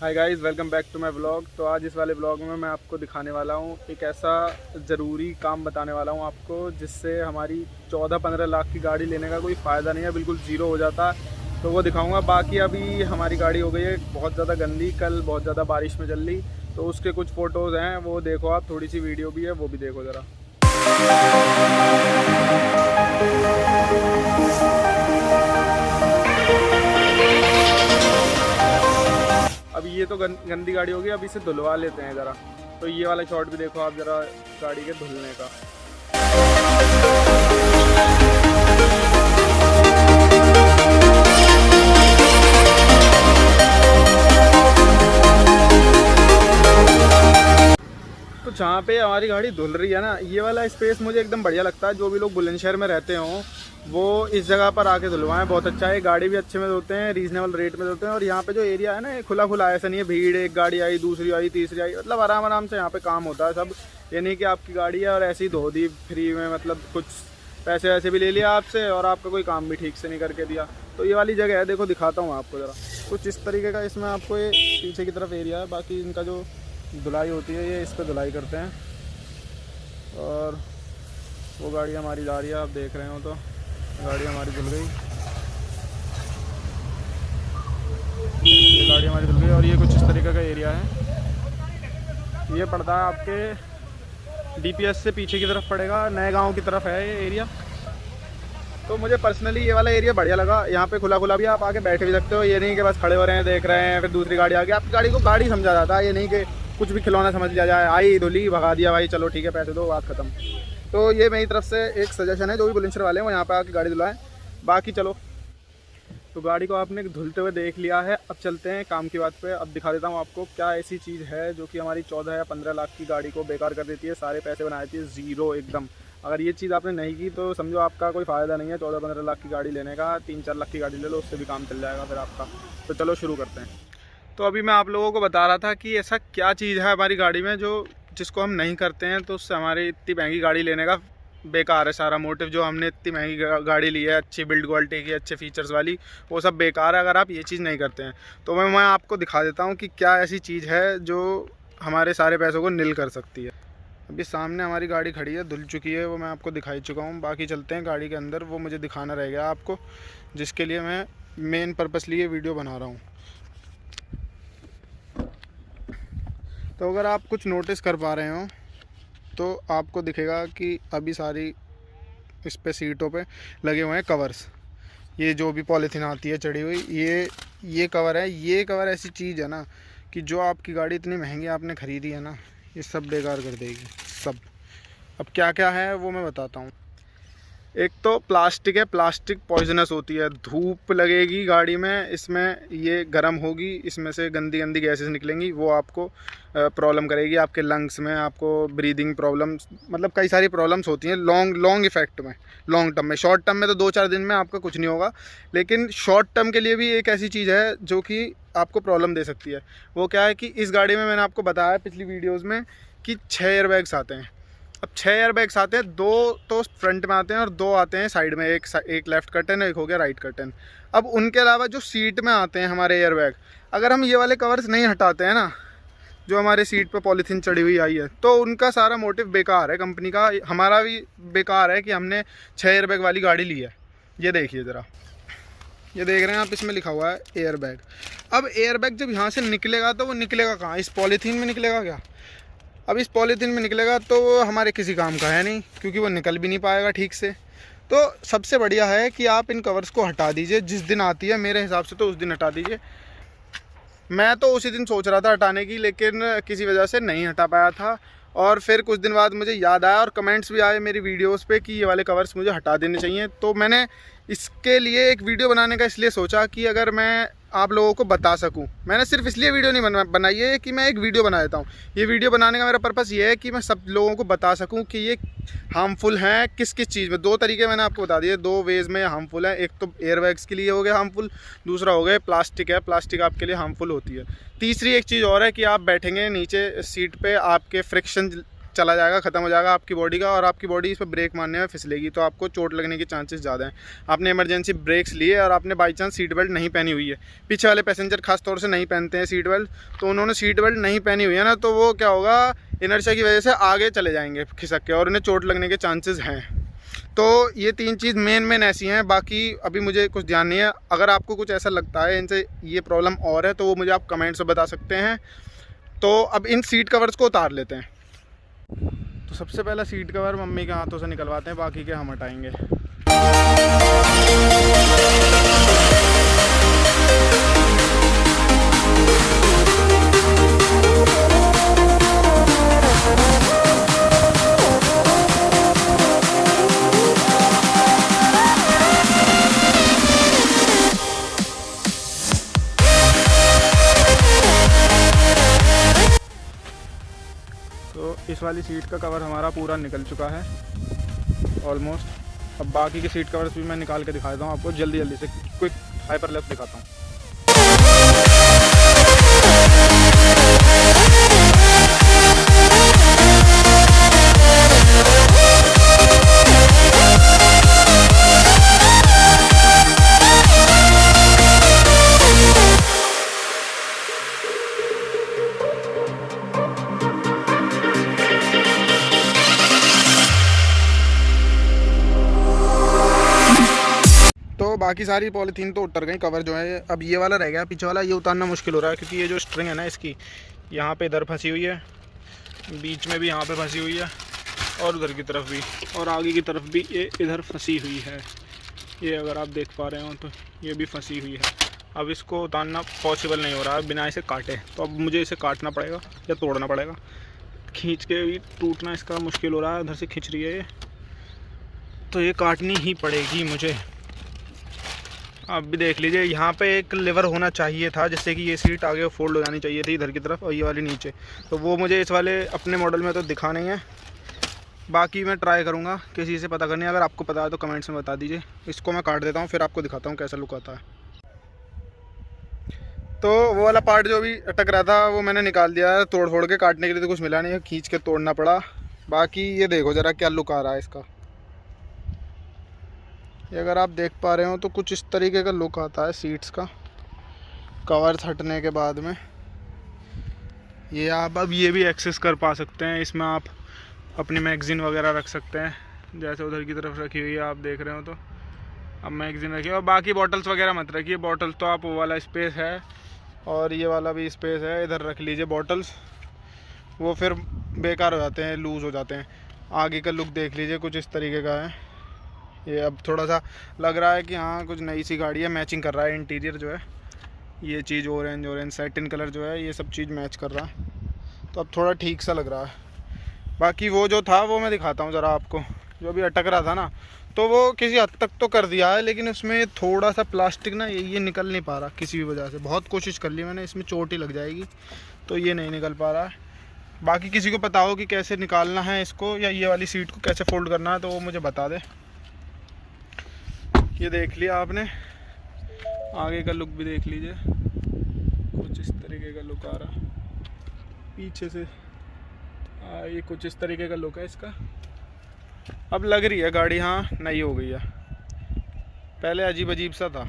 Hi guys, welcome back to my vlog. तो आज इस वाले व्लॉग में मैं आपको दिखाने वाला हूँ एक ऐसा ज़रूरी काम बताने वाला हूँ आपको, जिससे हमारी 14-15 लाख की गाड़ी लेने का कोई फ़ायदा नहीं है, बिल्कुल ज़ीरो हो जाता। तो वो दिखाऊंगा। बाकी अभी हमारी गाड़ी हो गई है बहुत ज़्यादा गंदी, कल बहुत ज़्यादा बारिश में चल रही, तो उसके कुछ फ़ोटोज़ हैं, वो देखो आप। थोड़ी सी वीडियो भी है, वो भी देखो ज़रा। अब ये तो गंदी गाड़ी होगी, अब इसे धुलवा लेते हैं ज़रा। तो ये वाला शॉट भी देखो आप ज़रा, गाड़ी के धुलने का। तो जहाँ पे हमारी गाड़ी धुल रही है ना, ये वाला स्पेस मुझे एकदम बढ़िया लगता है। जो भी लोग बुलंदशहर में रहते हों वो इस जगह पर आके धुलवाएं, बहुत अच्छा है। गाड़ी भी अच्छे में धोते हैं, रीजनेबल रेट में धोते हैं। और यहाँ पे जो एरिया है ना, ये खुला खुला है, ऐसा नहीं है भीड़, एक गाड़ी आई, दूसरी आई, तीसरी आई, मतलब आराम आराम से यहाँ पे काम होता है सब। ये नहीं कि आपकी गाड़ी है और ऐसे ही धो दी फ्री में, मतलब कुछ पैसे वैसे भी ले लिया आपसे और आपका कोई काम भी ठीक से नहीं करके दिया। तो ये वाली जगह है, देखो दिखाता हूँ आपको ज़रा। कुछ इस तरीके का इसमें आपको ये पीछे की तरफ एरिया है। बाकी इनका जो धुलाई होती है, ये इस पर धुलाई करते हैं। और वो गाड़ी हमारी जा रही है, आप देख रहे हो। तो गाड़ी हमारी धुल गई, ये गाड़ी हमारी धुल गई। और ये कुछ इस तरीके का एरिया है। ये पड़ता है आपके डीपीएस से पीछे की तरफ पड़ेगा, नए गांव की तरफ है ये एरिया। तो मुझे पर्सनली ये वाला एरिया बढ़िया लगा। यहाँ पे खुला खुला भी, आप आके बैठे भी सकते हो। ये नहीं कि बस खड़े हो रहे हैं, देख रहे हैं, फिर दूसरी गाड़ी आ गई। आपकी गाड़ी को गाड़ी समझा जाता है, ये नहीं कि कुछ भी खिलौना समझ लिया जाए। आई धुली, भगा दिया भाई, चलो ठीक है, पैसे दो, बात खत्म। तो ये मेरी तरफ से एक सजेशन है, जो भी बुलंदशहर वाले हैं वो यहाँ पे आके गाड़ी धुलाएं। बाकी चलो, तो गाड़ी को आपने धुलते हुए देख लिया है, अब चलते हैं काम की बात पे। अब दिखा देता हूँ आपको क्या ऐसी चीज़ है जो कि हमारी 14 या 15 लाख की गाड़ी को बेकार कर देती है, सारे पैसे बना देती है ज़ीरो एकदम। अगर ये चीज़ आपने नहीं की तो समझो आपका कोई फ़ायदा नहीं है 14-15 लाख की गाड़ी लेने का। 3-4 लाख की गाड़ी ले लो, उससे भी काम चल जाएगा फिर आपका। तो चलो शुरू करते हैं। तो अभी मैं आप लोगों को बता रहा था कि ऐसा क्या चीज़ है हमारी गाड़ी में जो जिसको हम नहीं करते हैं, तो उससे हमारी इतनी महंगी गाड़ी लेने का बेकार है सारा मोटिव। जो हमने इतनी महंगी गाड़ी ली है, अच्छी बिल्ड क्वालिटी की, अच्छे फीचर्स वाली, वो सब बेकार है अगर आप ये चीज़ नहीं करते हैं। तो मैं आपको दिखा देता हूँ कि क्या ऐसी चीज़ है जो हमारे सारे पैसों को नील कर सकती है। अभी सामने हमारी गाड़ी खड़ी है, धुल चुकी है, वो मैं आपको दिखाई चुका हूँ। बाकी चलते हैं गाड़ी के अंदर, वो मुझे दिखाना रह गया आपको, जिसके लिए मैं मेन पर्पस लिए वीडियो बना रहा हूँ। तो अगर आप कुछ नोटिस कर पा रहे हो तो आपको दिखेगा कि अभी सारी इस पे सीटों पे लगे हुए हैं कवर्स। ये जो भी पॉलीथीन आती है चढ़ी हुई, ये कवर है। ये कवर ऐसी चीज़ है ना कि जो आपकी गाड़ी इतनी महंगी आपने ख़रीदी है ना, ये सब बेकार कर देगी सब। अब क्या क्या है वो मैं बताता हूँ। एक तो प्लास्टिक है, प्लास्टिक पॉइजनस होती है। धूप लगेगी गाड़ी में, इसमें ये गर्म होगी, इसमें से गंदी गंदी गैसेस निकलेंगी, वो आपको प्रॉब्लम करेगी आपके लंग्स में, आपको ब्रीदिंग प्रॉब्लम्स, मतलब कई सारी प्रॉब्लम्स होती हैं लॉन्ग इफेक्ट में, लॉन्ग टर्म में। शॉर्ट टर्म में तो 2-4 दिन में आपका कुछ नहीं होगा, लेकिन शॉर्ट टर्म के लिए भी एक ऐसी चीज़ है जो कि आपको प्रॉब्लम दे सकती है। वो क्या है कि इस गाड़ी में मैंने आपको बताया पिछली वीडियोज़ में कि 6 एयरबैग्स आते हैं। अब 6 एयरबैग्स आते हैं, 2 तो फ्रंट में आते हैं और 2 आते हैं साइड में। एक लेफ़्ट कर्टन, एक हो गया राइट कर्टन। अब उनके अलावा जो सीट में आते हैं हमारे एयरबैग, अगर हम ये वाले कवर्स नहीं हटाते हैं ना, जो हमारे सीट पे पॉलीथीन चढ़ी हुई आई है, तो उनका सारा मोटिव बेकार है कंपनी का। हमारा भी बेकार है कि हमने 6 एयरबैग वाली गाड़ी ली है। ये देखिए ज़रा, ये देख रहे हैं आप, इसमें लिखा हुआ है एयरबैग। अब एयरबैग जब यहाँ से निकलेगा तो वो निकलेगा कहाँ? इस पॉलीथीन में निकलेगा क्या? अब इस पॉलीथीन में निकलेगा तो वो हमारे किसी काम का है नहीं, क्योंकि वो निकल भी नहीं पाएगा ठीक से। तो सबसे बढ़िया है कि आप इन कवर्स को हटा दीजिए। जिस दिन आती है मेरे हिसाब से तो उस दिन हटा दीजिए। मैं तो उसी दिन सोच रहा था हटाने की, लेकिन किसी वजह से नहीं हटा पाया था। और फिर कुछ दिन बाद मुझे याद आया और कमेंट्स भी आए मेरी वीडियोस पे कि ये वाले कवर्स मुझे हटा देने चाहिए। तो मैंने इसके लिए एक वीडियो बनाने का इसलिए सोचा कि अगर मैं आप लोगों को बता सकूं। मैंने सिर्फ इसलिए वीडियो नहीं बनाई है कि मैं एक वीडियो बना देता हूं। ये वीडियो बनाने का मेरा पर्पस ये है कि मैं सब लोगों को बता सकूं कि ये हार्मफुल हैं किस किस चीज़ में। 2 तरीके मैंने आपको बता दिए, 2 वेज़ में हार्मफुल है। एक तो एयरबैग्स के लिए हो गया हार्मफुल, दूसरा हो गया प्लास्टिक है, प्लास्टिक आपके लिए हार्मफुल होती है। तीसरी एक चीज़ और है कि आप बैठेंगे नीचे सीट पे, आपके फ्रिक्शन चला जाएगा, ख़त्म हो जाएगा आपकी बॉडी का, और आपकी बॉडी इस पर ब्रेक मारने में फिसलेगी, तो आपको चोट लगने के चांसेस ज़्यादा हैं। आपने इमरजेंसी ब्रेक्स लिए और आपने बाई चांस सीट बेल्ट नहीं पहनी हुई है, पीछे वाले पैसेंजर खास तौर से नहीं पहनते हैं सीट बेल्ट, तो उन्होंने सीट बेल्ट नहीं पहनी हुई है ना, तो वो क्या होगा, इनर्शिया की वजह से आगे चले जाएंगे खिसक के और उन्हें चोट लगने के चांसेस हैं। तो ये 3 चीज़ मेन ऐसी हैं, बाकी अभी मुझे कुछ ध्यान नहीं है। अगर आपको कुछ ऐसा लगता है इनसे ये प्रॉब्लम और है तो वो मुझे आप कमेंट्स में बता सकते हैं। तो अब इन सीट कवर्स को उतार लेते हैं। तो सबसे पहला सीट कवर मम्मी के हाथों से निकलवाते हैं, बाकी के हम हटाएंगे। तो इस वाली सीट का कवर हमारा पूरा निकल चुका है ऑलमोस्ट। अब बाकी के सीट कवर्स भी मैं निकाल के दिखाता हूँ आपको, जल्दी से क्विक हाइपर लेफ्ट दिखाता हूँ। तो बाकी सारी पॉलीथीन तो उतर गई, कवर जो है अब ये वाला रह गया पीछे वाला, ये उतारना मुश्किल हो रहा है क्योंकि ये जो स्ट्रिंग है ना इसकी, यहाँ पे इधर फंसी हुई है, बीच में भी यहाँ पे फंसी हुई है, और उधर की तरफ भी, और आगे की तरफ भी ये इधर फंसी हुई है। ये अगर आप देख पा रहे हो तो ये भी फंसी हुई है। अब इसको उतारना पॉसिबल नहीं हो रहा है बिना इसे काटे, तो अब मुझे इसे काटना पड़ेगा या तोड़ना पड़ेगा। खींच के भी टूटना इसका मुश्किल हो रहा है, उधर से खींच रही है ये, तो ये काटनी ही पड़ेगी मुझे। आप भी देख लीजिए, यहाँ पे एक लेवर होना चाहिए था जिससे कि ये सीट आगे फोल्ड हो जानी चाहिए थी इधर की तरफ, और ये वाली नीचे, तो वो मुझे इस वाले अपने मॉडल में तो दिखा नहीं है। बाकी मैं ट्राई करूँगा किसी से पता करनी है, अगर आपको पता है तो कमेंट्स में बता दीजिए। इसको मैं काट देता हूँ, फिर आपको दिखाता हूँ कैसा लुक आता है। तो वो वाला पार्ट जो भी अटक रहा था वो मैंने निकाल दिया है, तोड़ फोड़ के, काटने के लिए तो कुछ मिला नहीं है, खींच के तोड़ना पड़ा। बाकी ये देखो ज़रा क्या लुक आ रहा है इसका, ये अगर आप देख पा रहे हो तो कुछ इस तरीके का लुक आता है सीट्स का कवर्स हटने के बाद में। ये आप अब ये भी एक्सेस कर पा सकते हैं, इसमें आप अपनी मैगज़ीन वगैरह रख सकते हैं, जैसे उधर की तरफ रखी हुई है आप देख रहे हो, तो अब मैगज़ीन रखिए। और बाकी बॉटल्स वगैरह मत रखिए, बॉटल्स तो आप वो वाला स्पेस है और ये वाला भी स्पेस है, इधर रख लीजिए बॉटल्स, वो फिर बेकार हो जाते हैं, लूज़ हो जाते हैं। आगे का लुक देख लीजिए, कुछ इस तरीके का है। ये अब थोड़ा सा लग रहा है कि हाँ कुछ नई सी गाड़ी है, मैचिंग कर रहा है इंटीरियर जो है, ये चीज़ ऑरेंज सैटिन कलर जो है, ये सब चीज़ मैच कर रहा है, तो अब थोड़ा ठीक सा लग रहा है। बाकी वो जो था वो मैं दिखाता हूँ ज़रा आपको, जो भी अटक रहा था ना, तो वो किसी हद तक तो कर दिया है, लेकिन उसमें थोड़ा सा प्लास्टिक ना ये निकल नहीं पा रहा किसी भी वजह से। बहुत कोशिश कर ली मैंने, इसमें चोट ही लग जाएगी, तो ये नहीं निकल पा रहा है। बाकी किसी को पता हो कि कैसे निकालना है इसको, या ये वाली सीट को कैसे फोल्ड करना है, तो वो मुझे बता दे। ये देख लिया आपने, आगे का लुक भी देख लीजिए, कुछ इस तरीके का लुक आ रहा पीछे से, ये कुछ इस तरीके का लुक है इसका। अब लग रही है गाड़ी हाँ नई हो गई है, पहले अजीब सा था।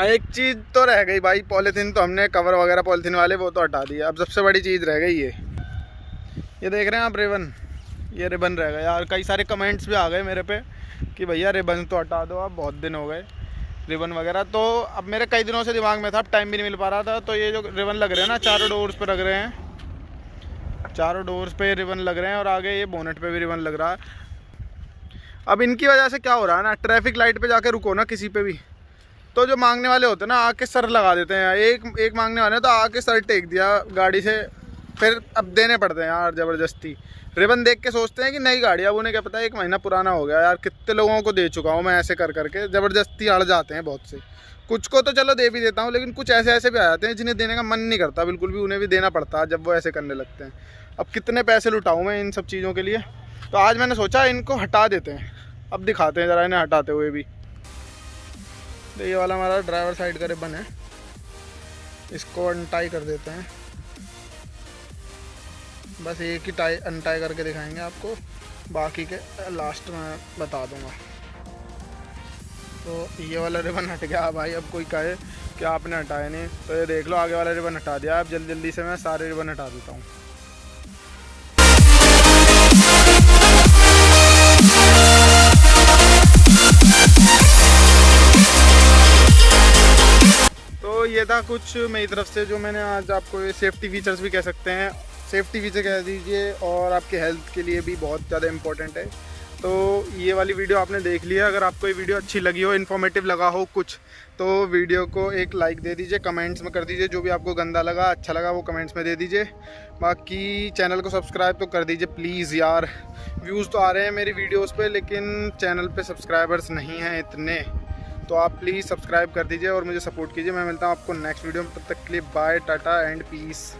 एक चीज़ तो रह गई भाई, पॉलीथीन तो हमने कवर वगैरह पॉलीथीन वाले वो तो हटा दिया, अब सबसे बड़ी चीज़ रह गई ये देख रहे हैं आप रिबन, ये रिबन रह गया यार। कई सारे कमेंट्स भी आ गए मेरे पे कि भैया रिबन तो हटा दो, आप बहुत दिन हो गए रिबन वगैरह, तो अब मेरे कई दिनों से दिमाग में था, अब टाइम भी नहीं मिल पा रहा था। तो ये जो रिबन लग रहे हैं ना, चारों डोर्स पे लग रहे हैं, चारों डोर्स पे रिबन लग रहे हैं, और आगे ये बोनेट पे भी रिबन लग रहा है। अब इनकी वजह से क्या हो रहा है ना, ट्रैफिक लाइट पे जाके रुको ना किसी पे भी, तो जो मांगने वाले होते हैं ना आके सर लगा देते हैं। एक मांगने वाले तो आके सर टेक दिया गाड़ी से, फिर अब देने पड़ते हैं यार ज़बरदस्ती। रिबन देख के सोचते हैं कि नई गाड़ी, अब उन्हें क्या पता है 1 महीना पुराना हो गया यार, कितने लोगों को दे चुका हूँ मैं ऐसे कर करके, ज़बरदस्ती अड़ जाते हैं बहुत से। कुछ को तो चलो दे भी देता हूँ, लेकिन कुछ ऐसे भी आ जाते हैं जिन्हें देने का मन नहीं करता बिल्कुल भी, उन्हें भी देना पड़ता है जब वो ऐसे करने लगते हैं। अब कितने पैसे लुटाऊँ मैं इन सब चीज़ों के लिए, तो आज मैंने सोचा इनको हटा देते हैं। अब दिखाते हैं ज़रा इन्हें हटाते हुए भी। तो ये वाला हमारा ड्राइवर साइड का रिबन है, इसको अनटाई कर देते हैं। बस एक ही टाई अनटाई करके दिखाएंगे आपको, बाकी के लास्ट में बता दूंगा। तो ये वाला रिबन हट गया भाई। अब कोई कहे कि आपने हटाया नहीं, तो ये देख लो आगे वाला रिबन हटा दिया। अब जल्दी जल्दी से मैं सारे रिबन हटा देता हूँ। तो ये था कुछ मेरी तरफ से जो मैंने आज आपको, ये सेफ्टी फीचर्स भी कह सकते हैं, सेफ्टी फीचर कह दीजिए, और आपके हेल्थ के लिए भी बहुत ज़्यादा इम्पोर्टेंट है। तो ये वाली वीडियो आपने देख लिया। अगर आपको ये वीडियो अच्छी लगी हो, इन्फॉर्मेटिव लगा हो कुछ, तो वीडियो को एक लाइक दे दीजिए, कमेंट्स में कर दीजिए। जो भी आपको गंदा लगा, अच्छा लगा, वो कमेंट्स में दे दीजिए। बाकी चैनल को सब्सक्राइब तो कर दीजिए प्लीज़ यार। व्यूज़ तो आ रहे हैं मेरी वीडियोज़ पे, लेकिन चैनल पे सब्सक्राइबर्स नहीं हैं इतने। तो आप प्लीज़ सब्सक्राइब कर दीजिए और मुझे सपोर्ट कीजिए। मैं मिलता हूँ आपको नेक्स्ट वीडियो में, तब तक के लिए बाय, टाटा एंड पीस।